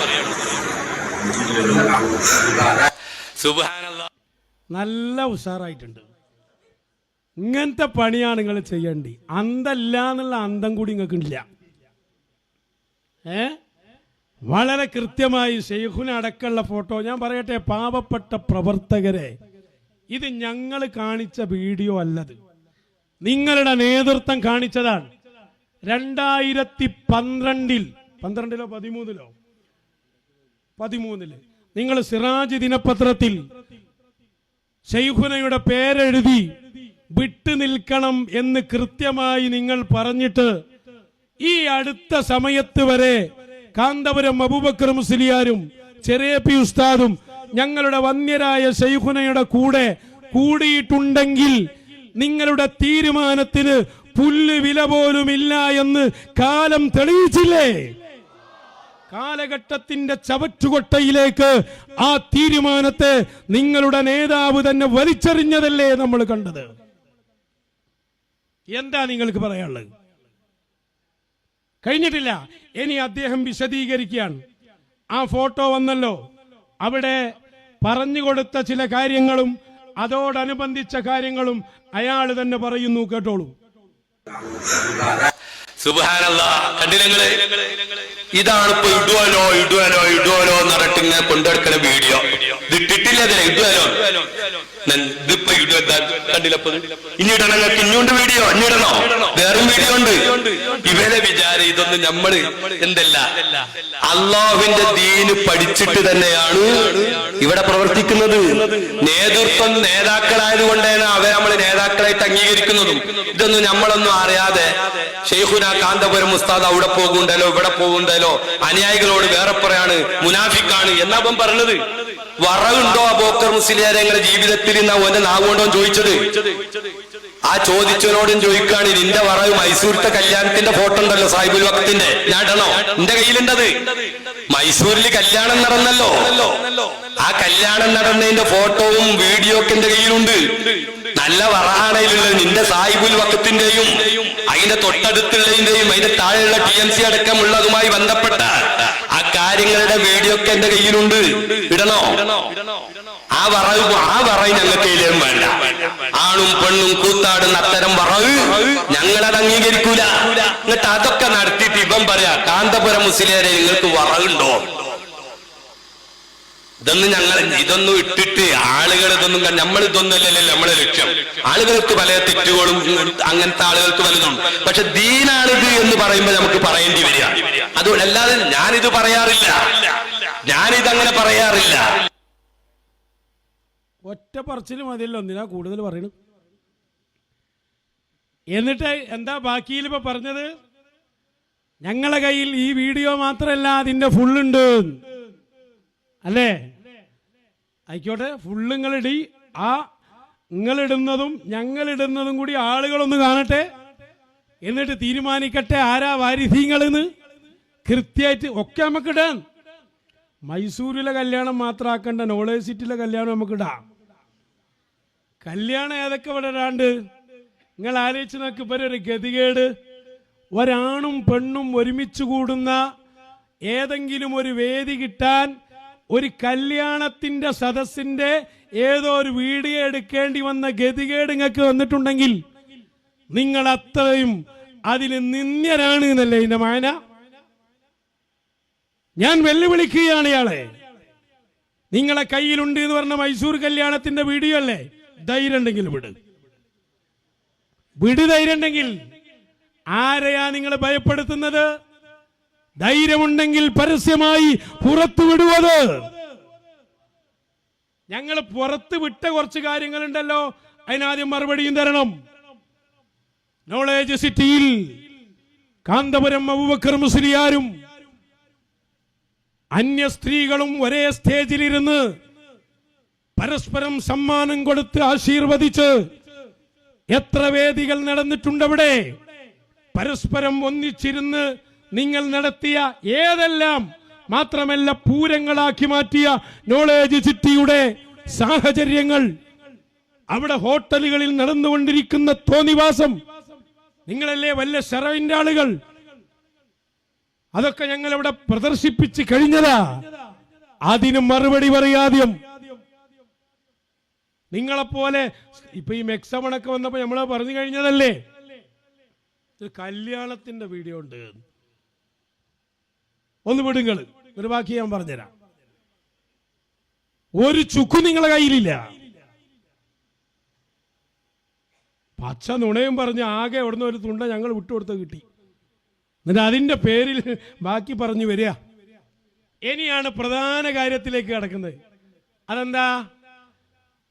സുബ്ഹാനല്ലാഹ്, നല്ല ഉഷാറായിട്ടുണ്ട്. ഇങ്ങനത്തെ പണിയാണ് നിങ്ങൾ ചെയ്യേണ്ടി. അന്തല്ല എന്നുള്ള അന്തം കൂടി നിങ്ങൾക്കില്ല. വളരെ കൃത്യമായി ശൈഖുന അടക്കമുള്ള ഫോട്ടോ ഞാൻ പറയട്ടെ. പാവപ്പെട്ട പ്രവർത്തകരെ, ഇത് ഞങ്ങൾ കാണിച്ച വീഡിയോ അല്ലത്, നിങ്ങളുടെ നേതൃത്വം കാണിച്ചതാണ്. 2012 13 നിങ്ങൾ സിറാജ് ദിനപത്രത്തിൽ ശൈഖുനയുടെ പേരെഴുതി വിട്ടു നിൽക്കണം എന്ന് കൃത്യമായി നിങ്ങൾ പറഞ്ഞിട്ട് ഈ അടുത്ത സമയത്ത് വരെ കാന്തപുരം അബൂബക്കർ മുസ്ലിയാരും ചെറിയപ്പി ഉസ്താദും ഞങ്ങളുടെ വന്യരായ ശൈഖുനയുടെ കൂടെ കൂടിയിട്ടുണ്ടെങ്കിൽ നിങ്ങളുടെ തീരുമാനത്തിന് പുല്ല് വില പോലും ഇല്ല എന്ന് കാലം തെളിയിച്ചില്ലേ? കാലഘട്ടത്തിന്റെ ചവറ്റുകൊട്ടയിലേക്ക് ആ തീരുമാനത്തെ നിങ്ങളുടെ നേതാവ് തന്നെ വലിച്ചെറിഞ്ഞതല്ലേ നമ്മൾ കണ്ടത്. എന്താ നിങ്ങൾക്ക് പറയാനുള്ളത്? കഴിഞ്ഞിട്ടില്ല. ഇനി അദ്ദേഹം വിശദീകരിക്കുകയാണ്. ആ ഫോട്ടോ വന്നല്ലോ, അവിടെ പറഞ്ഞു കൊടുത്ത ചില കാര്യങ്ങളും അതോടനുബന്ധിച്ച കാര്യങ്ങളും അയാൾ തന്നെ പറയുന്നു. കേട്ടോളൂ. സുബ്ഹാനല്ലാഹ്, കണ്ടില്ലേ നിങ്ങള്? ഇതാണ് ഇപ്പൊ ഇടുവലോ എന്നിട്ട് ഇങ്ങനെ കൊണ്ടെടുക്കുന്ന വീഡിയോ. ഇതിട്ടിട്ടില്ല, ഇതിപ്പോ കണ്ടില്ലപ്പോ. ഇനി ഇടണം, ഇനിയുണ്ട് വീഡിയോ, ഇനി ഇടണോ? വേറെ വീഡിയോ ഉണ്ട്. ഇവരെ വിചാരം ഇതൊന്നും നമ്മള് എന്തല്ല, അള്ളാഹുവിന്റെ ദീന് പഠിച്ചിട്ട് തന്നെയാണ് ഇവിടെ പ്രവർത്തിക്കുന്നത്. നേതൃത്വം നേതാക്കളായതുകൊണ്ടാണ് അവരെ നമ്മൾ നേതാക്കളായിട്ട് അംഗീകരിക്കുന്നതും. ഇതൊന്നും നമ്മളൊന്നും അറിയാതെ ശൈഖുന കാന്തപുരം ഉസ്താദ് അവിടെ പോകുണ്ടല്ലോ ഇവിടെ പോകുണ്ടല്ലോ, അനുയായികളോട് വേറെ പറയാണ്, മുനാഫിക്കാണ് എന്നാ അവൻ പറഞ്ഞത്. വറവുണ്ടോ അബൂബക്കർ മുസ്ലിയാരെ നിങ്ങളുടെ ജീവിതത്തിൽ എന്നാ ഓന്റെ നാവുകൊണ്ടോ ചോദിച്ചത്. ആ ചോദിച്ചവനോടും ചോദിക്കാണ്, നിന്റെ വറവ് മൈസൂരിത്തെ കല്യാണത്തിന്റെ ഫോട്ടോ ഉണ്ടല്ലോ സാഹിബുൽ വഖത്തിന്റെ, ഞാൻ ഇടണോ? എന്റെ കയ്യിലുണ്ടത്. മൈസൂരിൽ കല്യാണം നടന്നല്ലോ, ആ കല്യാണം നടന്നതിന്റെ ഫോട്ടോവും വീഡിയോ ഒക്കെ എന്റെ കയ്യിലുണ്ട്. നല്ല വറഹാണയിലുള്ളത് നിന്റെ സാഹിബുൽ വഖത്തിന്റെയും അതിന്റെ തൊട്ടടുത്തുള്ളതിന്റെയും അതിന്റെ താഴെയുള്ള TMC അടക്കമുള്ളതുമായി ബന്ധപ്പെട്ട ആ കാര്യങ്ങളുടെ വീഡിയോ ഒക്കെ എന്റെ കയ്യിലുണ്ട്. ഇടണോ? ആ വറവ് ഞങ്ങൾക്കേലും വേണ്ട. ആണും പെണ്ണും കൂത്താടുന്ന അത്തരം വറവ് ഞങ്ങളത് അംഗീകരിക്കൂല. എന്നിട്ട് അതൊക്കെ നടത്തിയിട്ട് ഇവൻ പറയാ, കാന്തപുരം മുസ്ലിയാരെ നിങ്ങൾക്ക് വറവുണ്ടോ? ഇതൊന്നും ഇട്ടിട്ട് ആളുകൾ ഇതൊന്നും നമ്മൾ ഇതൊന്നുമല്ലല്ലോ നമ്മളെ ലക്ഷ്യം. ആളുകൾക്ക് പല തെറ്റുകളും അങ്ങനത്തെ ആളുകൾക്ക് പലതും. പക്ഷെ ദീനാണിത് എന്ന് പറയുമ്പോൾ നമുക്ക് പറയേണ്ടി വരിക. അതുകൊണ്ട് അല്ലാതെ ഞാനിത് പറയാറില്ല, ഞാനിതങ്ങനെ പറയാറില്ല. ഒറ്റ പറച്ചിൽ മതിയല്ലോ, എന്തിനാ കൂടുതൽ പറയണം? എന്നിട്ട് എന്താ ബാക്കിയിൽ ഇപ്പൊ പറഞ്ഞത്? ഞങ്ങളെ കയ്യിൽ ഈ വീഡിയോ മാത്രമല്ല അതിന്റെ ഫുള്ളുണ്ട് അല്ലേ? ആയിക്കോട്ടെ, ഫുള്ള് നിങ്ങളിടി. ആ നിങ്ങളിടുന്നതും ഞങ്ങളിടുന്നതും കൂടി ആളുകളൊന്ന് കാണട്ടെ, എന്നിട്ട് തീരുമാനിക്കട്ടെ ആരാ വാരിധീങ്ങളെന്ന് കൃത്യമായിട്ട്. ഒക്കെ നമുക്ക് ഇടാം. മൈസൂരിലെ കല്യാണം മാത്രമാക്കണ്ട, നോളേജ് സിറ്റിയിലെ കല്യാണം നമുക്ക് ഇടാം. കല്യാണം ഏതൊക്കെ ഇവിടെ ഇടാണ്ട്? നിങ്ങൾ ആലോചിച്ച് നോക്ക്. ഇവരൊരു ഗതികേട്. ഒരാണും പെണ്ണും ഒരുമിച്ച് കൂടുന്ന ഏതെങ്കിലും ഒരു വേദി കിട്ടാൻ ഒരു കല്യാണത്തിന്റെ സദസ്സിന്റെ ഏതോ ഒരു വീഡിയോ എടുക്കേണ്ടി വന്ന ഗതികേട് നിങ്ങൾക്ക് വന്നിട്ടുണ്ടെങ്കിൽ നിങ്ങൾ അത്രയും അതിന് നിന്ദ്യരാണ് എന്നല്ലേ ഇതിന്റെ മാന. ഞാൻ വെല്ലുവിളിക്കുകയാണ് ഇയാളെ. നിങ്ങളെ കയ്യിലുണ്ട് എന്ന് പറഞ്ഞ മൈസൂർ കല്യാണത്തിന്റെ വീഡിയോ അല്ലേ? ധൈര്യം ഉണ്ടെങ്കിൽ വിട്. ധൈര്യം ഉണ്ടെങ്കിൽ. ആരെയാ നിങ്ങൾ ഭയപ്പെടുത്തുന്നത്? ധൈര്യമുണ്ടെങ്കിൽ പരസ്യമായി പുറത്തു വിടുവത്. ഞങ്ങൾ പുറത്ത് വിട്ട കുറച്ച് കാര്യങ്ങളുണ്ടല്ലോ, അതിനാദ്യം മറുപടിയും തരണം. നോളേജ് സിറ്റിയിൽ കാന്തപുരം അബൂബക്കർ മുസ്ലിയാരും അന്യ സ്ത്രീകളും ഒരേ സ്റ്റേജിലിരുന്ന് പരസ്പരം സമ്മാനം കൊടുത്ത് ആശീർവദിച്ച് എത്ര വേദികൾ നടന്നിട്ടുണ്ടവിടെ. പരസ്പരം ഒന്നിച്ചിരുന്ന് നിങ്ങൾ നടത്തിയ ഏതെല്ലാം മാത്രമല്ല പൂരങ്ങളാക്കി മാറ്റിയ നോളേജ് സിറ്റിയുടെ സാഹചര്യങ്ങൾ, അവിടെ ഹോട്ടലുകളിൽ നടന്നുകൊണ്ടിരിക്കുന്ന തോന്നിവാസം, നിങ്ങളല്ലേ വല്ല ഷറവിന്റെ ആളുകൾ. അതൊക്കെ ഞങ്ങൾ ഇവിടെ പ്രദർശിപ്പിച്ച് കഴിഞ്ഞതാ. അതിന് മറുപടി പറയാദ്യം. നിങ്ങളെപ്പോലെ ഇപ്പൊ ഈ മെക്സമണൊക്കെ വന്നപ്പോ നമ്മള് പറഞ്ഞു കഴിഞ്ഞതല്ലേ, ഒരു കല്യാണത്തിന്റെ വീഡിയോ ഉണ്ട്, ഒന്ന് വിടുങ്ങൾ. ഒരു ബാക്കി ഞാൻ പറഞ്ഞുതരാം. ഒരു ചുക്കു നിങ്ങളെ കയ്യിലില്ല. പച്ച നുണയും പറഞ്ഞ് ആകെ എവിടുന്ന ഒരു തുണ്ട ഞങ്ങൾ വിട്ടുകൊടുത്ത് കിട്ടി. എന്നിട്ട് അതിന്റെ പേരിൽ ബാക്കി പറഞ്ഞു വരിക. ഇനിയാണ് പ്രധാന കാര്യത്തിലേക്ക് കടക്കുന്നത്. അതെന്താ?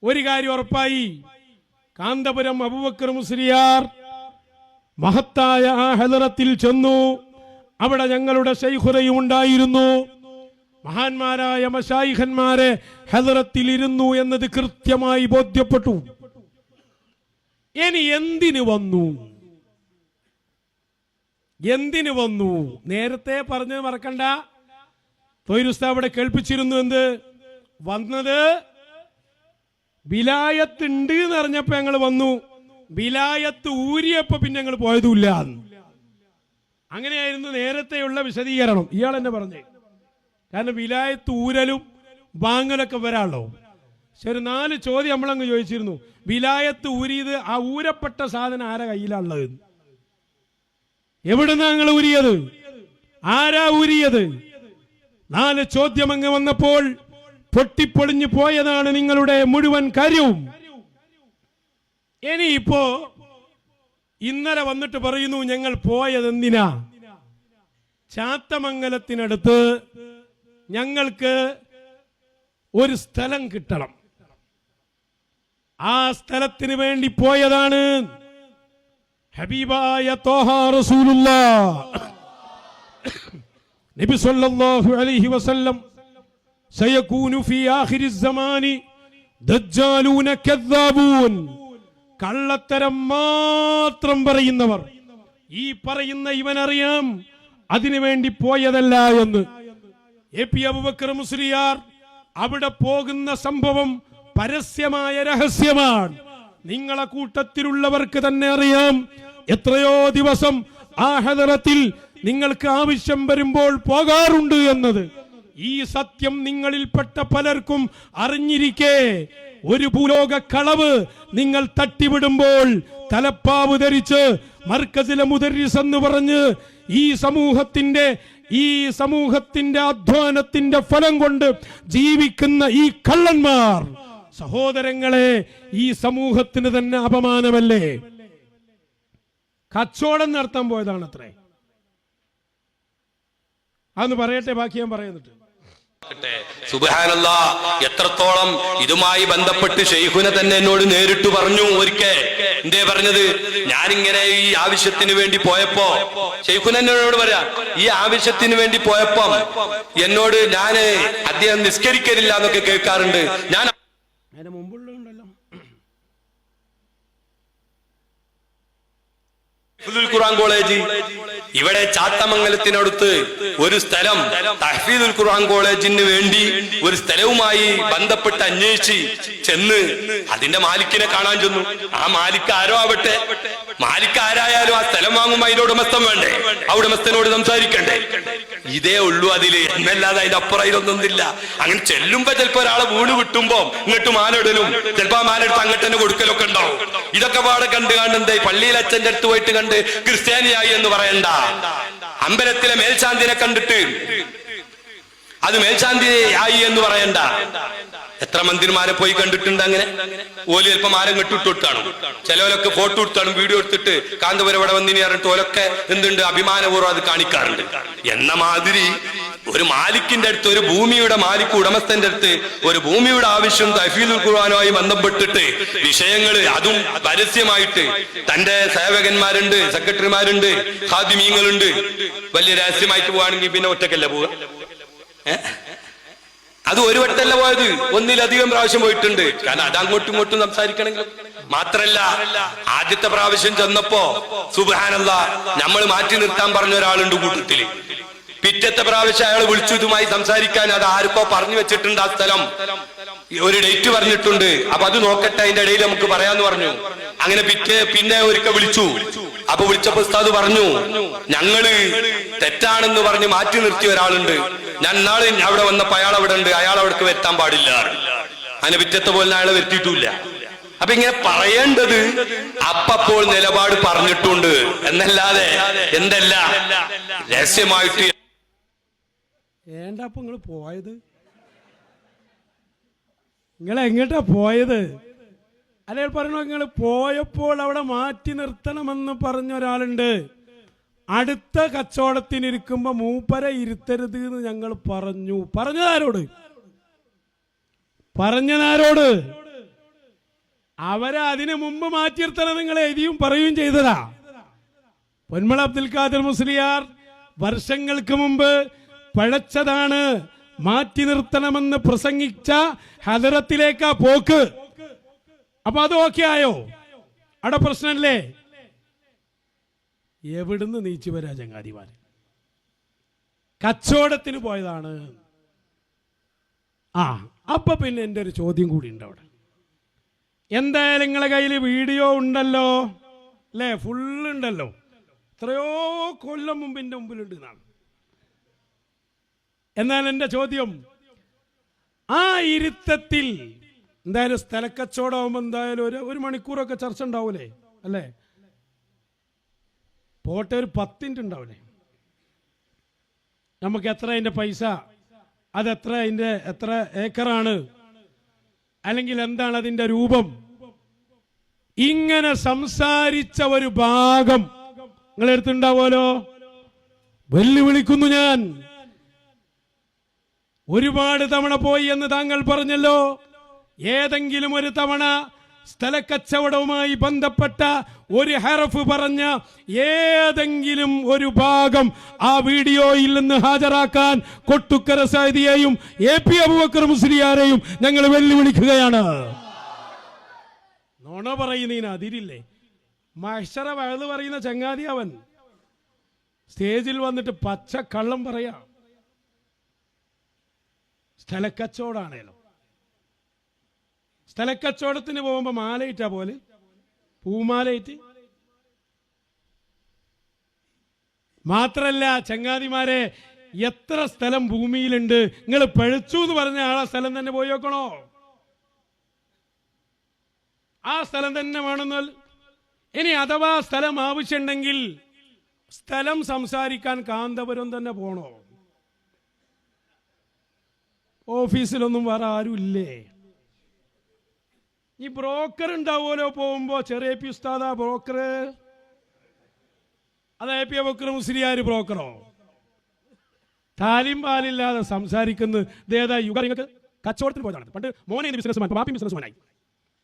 ഒരു കാര്യം ഉറപ്പായി. കാന്തപുരം അബൂബക്കർ മുസ്ലിയാർ മഹത്തായ ആ ഹദറത്തിൽ ചെന്നു. അവിടെ ഞങ്ങളുടെ ശൈഖുറയും ഉണ്ടായിരുന്നു. മഹാന്മാരായ മശായിഖന്മാരെ ഹദറത്തിൽ ഇരുന്നു എന്നത് കൃത്യമായി ബോധ്യപ്പെട്ടു. ഇനി എന്തിനു വന്നു? എന്തിനു വന്നു? നേരത്തെ പറഞ്ഞത് മറക്കണ്ട. തൊയ്രുസ്ത അവിടെ കേൾപ്പിച്ചിരുന്നു. എന്ത് വന്നത്? വിലായത്ത് ഉണ്ട് എന്ന് അറിഞ്ഞപ്പോ ഞങ്ങൾ വന്നു. വിലായത്ത് ഊരിയപ്പോ പിന്നെ ഞങ്ങൾ പോയതുമില്ല. അങ്ങനെയായിരുന്നു നേരത്തെയുള്ള വിശദീകരണം. ഇയാൾ എന്നെ പറഞ്ഞേ. കാരണം വിലായത്ത് ഊരലും ബാങ്ങലൊക്കെ വരാണല്ലോ. ശരി, 4 ചോദ്യം നമ്മളങ്ങ് ചോദിച്ചിരുന്നു. വിലായത്ത് ഊരിയത്, ആ ഊരപ്പെട്ട സാധനം ആരാ കയ്യിലുള്ളത്? എവിടുന്നാ നിങ്ങൾ ഊരിയത്? ആരാ ഊരിയത്? 4 ചോദ്യം അങ്ങ് വന്നപ്പോൾ പൊട്ടിപ്പൊളിഞ്ഞു പോയതാണ് നിങ്ങളുടെ മുഴുവൻ കാര്യവും. ഇനിയിപ്പോ ഇന്നലെ വന്നിട്ട് പറയുന്നു ഞങ്ങൾ പോയതെന്തിനാ? ചാത്തമംഗലത്തിനടുത്ത് ഞങ്ങൾക്ക് ഒരു സ്ഥലം കിട്ടണം, ആ സ്ഥലത്തിന് വേണ്ടി പോയതാണ്. ഹബീബായ ത്വാഹ റസൂലുള്ളാഹ് നബി സല്ലല്ലാഹു അലൈഹി വസല്ലം സയകൂനു ഫീ ആഖിരിസ് സമാനി ദജ്ജാലൂന കദ്ദാബൂൻ, കള്ളത്തരം മാത്രം പറയുന്നവർ. ഈ പറയുന്ന ഇവനറിയാം അതിനുവേണ്ടി പോയതല്ല എന്ന്. AP അബൂബക്കർ മുസ്ലിയാർ അവിടെ പോകുന്ന സംഭവം പരസ്യമായ രഹസ്യമാണ്. നിങ്ങളെ കൂട്ടത്തിലുള്ളവർക്ക് തന്നെ അറിയാം. എത്രയോ ദിവസം ആ ഹദറത്തിൽ നിങ്ങൾക്ക് ആവശ്യം വരുമ്പോൾ പോകാറുണ്ട് എന്നത്. ഈ സത്യം നിങ്ങളിൽപ്പെട്ട പലർക്കും അറിഞ്ഞിരിക്കെ ഒരു ഭൂലോക കളവ് നിങ്ങൾ തട്ടിവിടുമ്പോൾ തലപ്പാവ് ധരിച്ച് മർക്കസിലെ മുദർരിസ് എന്ന് പറഞ്ഞ് ഈ സമൂഹത്തിന്റെ അധ്വാനത്തിന്റെ ഫലം കൊണ്ട് ജീവിക്കുന്ന ഈ കള്ളന്മാർ സഹോദരങ്ങളെ, ഈ സമൂഹത്തിന് തന്നെ അപമാനമല്ലേ? കച്ചവടം നടത്താൻ പോയതാണ് അത്രേ. അതൊന്ന് പറയട്ടെ, ബാക്കി ഞാൻ പറയുന്നിട്ട്. സുബ്ഹാനല്ലാഹ്, എത്രത്തോളം ഇതുമായി ബന്ധപ്പെട്ട് ശൈഖുന തന്നെ എന്നോട് നേരിട്ട് പറഞ്ഞു. ഒരിക്കൽ എന്തേ പറഞ്ഞത്, ഞാനിങ്ങനെ ഈ ആവശ്യത്തിന് വേണ്ടി പോയപ്പോ ശൈഖുന എന്നോട് പറയാ, ഈ ആവശ്യത്തിന് വേണ്ടി പോയപ്പോ എന്നോട് അദ്ദേഹം നിസ്കരിക്കലില്ല എന്നൊക്കെ കേൾക്കാറുണ്ട്. ഞാൻ അതിന് മുമ്പുള്ളതുണ്ടല്ലോ ഖുർആൻ കോളേജ് ഇവിടെ ചാത്തമംഗലത്തിനടുത്ത് ഒരു സ്ഥലം തഹ്ഫീദുൽ ഖുർആൻ കോളേജിന് വേണ്ടി ഒരു സ്ഥലവുമായി ബന്ധപ്പെട്ട് അന്വേഷിച്ച് ചെന്ന് അതിന്റെ മാലിക്കിനെ കാണാൻ ചെന്നു. ആ മാലിക്ക് ആരോ ആവട്ടെ, മാലിക്ക് ആരായാലും ആ സ്ഥലം വാങ്ങുമ്പോൾ അതിന്റെ ഉടമസ്ഥൻ വേണ്ടേ, ആ ഉടമസ്ഥനോട് സംസാരിക്കണ്ടേ. ഇതേ ഉള്ളൂ അതില്, എന്നല്ലാതെ അതിന്റെ അപ്പുറം ഇതിലൊന്നുമില്ല. അങ്ങനെ ചെല്ലുമ്പോ ചിലപ്പോ ഒരാളെ വീട് വിട്ടുമ്പോ ഇങ്ങോട്ട് മാലിടലും, ചിലപ്പോ ആ മാലെടുത്ത് അങ്ങോട്ട് തന്നെ കൊടുക്കലൊക്കെ ഉണ്ടാവും. ഇതൊക്കെ പാടെ കണ്ട് കാണുന്നത് പള്ളിയിൽ അച്ഛന്റെ അടുത്ത് പോയിട്ട് കണ്ട് ക്രിസ്ത്യാനിയായി എന്ന് പറയണ്ട. അമ്പലത്തിലെ മേൽശാന്തിനെ കണ്ടിട്ട് അത് മേൽശാന്തിയായി എന്ന് പറയണ്ട. എത്ര മന്ത്രിമാരെ പോയി കണ്ടിട്ടുണ്ട് അങ്ങനെ. ഓല് ചിലപ്പോ മാലം കെട്ടിട്ടാണ്, ചിലവരൊക്കെ ഫോട്ടോ എടുത്താണ്, വീഡിയോ എടുത്തിട്ട് കാന്തപുരം ഇവിടെ വന്നിനി പറഞ്ഞിട്ട് ഓലൊക്കെ എന്തുണ്ട് അഭിമാനപൂർവ്വം അത് കാണിക്കാറുണ്ട്. എന്ന മാതിരി ഒരു മാലിക്കിന്റെ അടുത്ത്, ഒരു ഭൂമിയുടെ മാലിക്ക് ഉടമസ്ഥന്റെ അടുത്ത് ഒരു ഭൂമിയുടെ ആവശ്യം തഹ്ഫീദുൽ ഖുർആനുമായി ബന്ധപ്പെട്ടിട്ട് വിഷയങ്ങള് അതും പരസ്യമായിട്ട് തന്റെ സേവകന്മാരുണ്ട്, സെക്രട്ടറിമാരുണ്ട്, ഖാദിമീങ്ങളുണ്ട്. വലിയ രഹസ്യമായിട്ട് പോവാണെങ്കിൽ പിന്നെ ഒറ്റക്കല്ല പോവുക. അത് ഒരു വട്ടല്ല പോയത്, ഒന്നിലധികം പ്രാവശ്യം പോയിട്ടുണ്ട്. കാരണം അത് അങ്ങോട്ടും ഇങ്ങോട്ടും സംസാരിക്കണമെങ്കിൽ മാത്രല്ല, ആദ്യത്തെ പ്രാവശ്യം ചെന്നപ്പോ സുബ്ഹാനല്ലാഹ് നമ്മൾ മാറ്റി നിർത്താൻ പറഞ്ഞ ഒരാളുണ്ട് കൂട്ടത്തില്. പിറ്റത്തെ പ്രാവശ്യം അയാൾ വിളിച്ചു ഇതുമായി സംസാരിക്കാൻ. അത് ആർക്കോ പറഞ്ഞു വെച്ചിട്ടുണ്ട്, ആ സ്ഥലം ഒരു ഡേറ്റ് പറഞ്ഞിട്ടുണ്ട്. അപ്പൊ അത് നോക്കട്ടെ, അതിന്റെ ഇടയിൽ നമുക്ക് പറയാന്ന് പറഞ്ഞു. അങ്ങനെ പിന്നെ ഒരിക്കൽ വിളിച്ചു. അപ്പൊ വിളിച്ചപ്പോ ഉസ്താദ് പറഞ്ഞു, ഞങ്ങള് തെറ്റാണെന്ന് പറഞ്ഞ് മാറ്റി നിർത്തിയ ഒരാളുണ്ട്. ഞാൻ നാളെ അവിടെ വന്നപ്പോ അയാൾ അവിടെ ഉണ്ട്, അയാൾ അവിടേക്ക് വരുത്താൻ പാടില്ല. അങ്ങനെ പിറ്റത്തെ പോലെ അയാളെ വരുത്തിയിട്ടില്ല. അപ്പൊ ഇങ്ങനെ പറയേണ്ടത് അപ്പപ്പോൾ നിലപാട് പറഞ്ഞിട്ടുണ്ട് എന്നല്ലാതെ എന്തല്ല രഹസ്യമായിട്ട്. ഏണ്ടപ്പോ നിങ്ങൾ പോയത്, നിങ്ങൾ എങ്ങോട്ടാ പോയത്? അല്ലെങ്കിൽ പറയണോ, നിങ്ങൾ പോയപ്പോൾ അവിടെ മാറ്റി നിർത്തണമെന്ന് പറഞ്ഞ ഒരാളുണ്ട്. അടുത്ത കച്ചവടത്തിനിരിക്കുമ്പോ മൂപ്പരെ ഇരുത്തരുത് എന്ന് ഞങ്ങൾ പറഞ്ഞു. പറഞ്ഞതാരോട്? അവരെ അതിനു മുമ്പ് മാറ്റി നിർത്തണം നിങ്ങൾ എഴുതിയും പറയുകയും ചെയ്തതാ. പൊന്മള അബ്ദുൽ ഖാദിർ മുസ്ലിയാർ വർഷങ്ങൾക്ക് മുമ്പ് പഴച്ചതാണ്, മാറ്റി നിർത്തണമെന്ന് പ്രസംഗിച്ച ഹദറത്തിലേക്കാ പോക്ക്. അപ്പൊ അത് ഓക്കെ ആയോ? അവിടെ പ്രശ്നല്ലേ? എവിടുന്ന് നീച്ചു വരാ ചങ്ങാതിമാര്? കച്ചവടത്തിന് പോയതാണ്. അപ്പൊ പിന്നെ എൻ്റെ ഒരു ചോദ്യം കൂടി ഉണ്ട് അവിടെ. എന്തായാലും നിങ്ങളെ കയ്യിൽ വീഡിയോ ഉണ്ടല്ലോ അല്ലേ? ഫുള്ളുണ്ടല്ലോ. എത്രയോ കൊല്ലം മുമ്പിൻ്റെ മുമ്പിലുണ്ട് എന്നാണ്. എന്നാൽ എൻ്റെ ചോദ്യം, ആ ഇരുത്തത്തിൽ എന്തായാലും സ്ഥലക്കച്ചവടമാകുമ്പോൾ എന്തായാലും ഒരു മണിക്കൂറൊക്കെ ചർച്ച ഉണ്ടാവൂലേ അല്ലേ? പോട്ടെ, ഒരു 10 മിനിറ്റ് ഉണ്ടാവില്ലേ? നമുക്ക് എത്ര അതിൻ്റെ പൈസ, അതെത്ര, അതിൻ്റെ എത്ര ഏക്കറാണ്, അല്ലെങ്കിൽ എന്താണ് അതിൻ്റെ രൂപം, ഇങ്ങനെ സംസാരിച്ച ഒരു ഭാഗം നിങ്ങളെടുത്തുണ്ടാവുമല്ലോ. വെല്ലുവിളിക്കുന്നു ഞാൻ. ഒരുപാട് തവണ പോയി എന്ന് താങ്കൾ പറഞ്ഞല്ലോ. ഏതെങ്കിലും ഒരു തവണ സ്ഥലക്കച്ചവടവുമായി ബന്ധപ്പെട്ട ഒരു ഹർഫ് പറഞ്ഞ ഏതെങ്കിലും ഒരു ഭാഗം ആ വീഡിയോയിൽ നിന്ന് ഹാജരാക്കാൻ കൊട്ടുക്കര സൈദിയെയും AP അബൂബക്കർ മുസ്ലിയാരെയും ഞങ്ങൾ വെല്ലുവിളിക്കുകയാണ്. നോണ പറയുന്നതിന് അതിരില്ലേ? മഹ്ശറ വഴുത് പറയുന്ന ചങ്ങാതി അവൻ സ്റ്റേജിൽ വന്നിട്ട് പച്ച കള്ളം പറയാ. സ്ഥലക്കച്ചവടാണേലോ. സ്ഥലക്കച്ചവടത്തിന് പോകുമ്പോ മാലയിട്ടാ പോലെ, പൂമാലയിട്ട്. മാത്രല്ല ചങ്ങാതിമാരെ, എത്ര സ്ഥലം ഭൂമിയിലുണ്ട്. നിങ്ങൾ പഴിച്ചു എന്ന് പറഞ്ഞ ആളെ സ്ഥലം തന്നെ പോയി നോക്കണോ? ആ സ്ഥലം തന്നെ വേണമെന്നാൽ ഇനി അഥവാ സ്ഥലം ആവശ്യമുണ്ടെങ്കിൽ സ്ഥലം സംസാരിക്കാൻ കാന്തപുരം തന്നെ പോണോ? ഓഫീസിലൊന്നും വേറെ ആരും ഇല്ലേ? ഈ ബ്രോക്കർ ഉണ്ടാവുമല്ലോ പോകുമ്പോ. ചെറിയ AP ഉസ്താദാ ബ്രോക്കർ? അത് AP അബൂബക്കർ മുസ്ലിയാർ ബ്രോക്കറോ? താലിം പാലില്ലാതെ സംസാരിക്കുന്നത് ഇതേതാ യുഗം? നിങ്ങൾക്ക് കച്ചവടത്തിന് പോയതാണ്. പണ്ട് മോനെ ബിസിനസ്മാൻ, ബാപ്പി ബിസിനസ്മാനായി.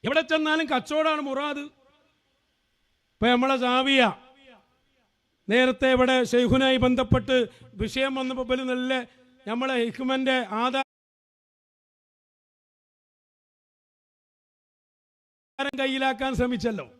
എവിടെ ചെന്നാലും കച്ചവടമാണ് മുറാദ്. ഇപ്പൊ നമ്മളെ സാവിയ നേരത്തെ ഇവിടെ ഷെയ്ഖുനായി ബന്ധപ്പെട്ട് വിഷയം വന്നപ്പോൾ നല്ല നമ്മളെ ഹിക്മന്റെ ആധാരം കയ്യിലാക്കാൻ ശ്രമിച്ചല്ലോ.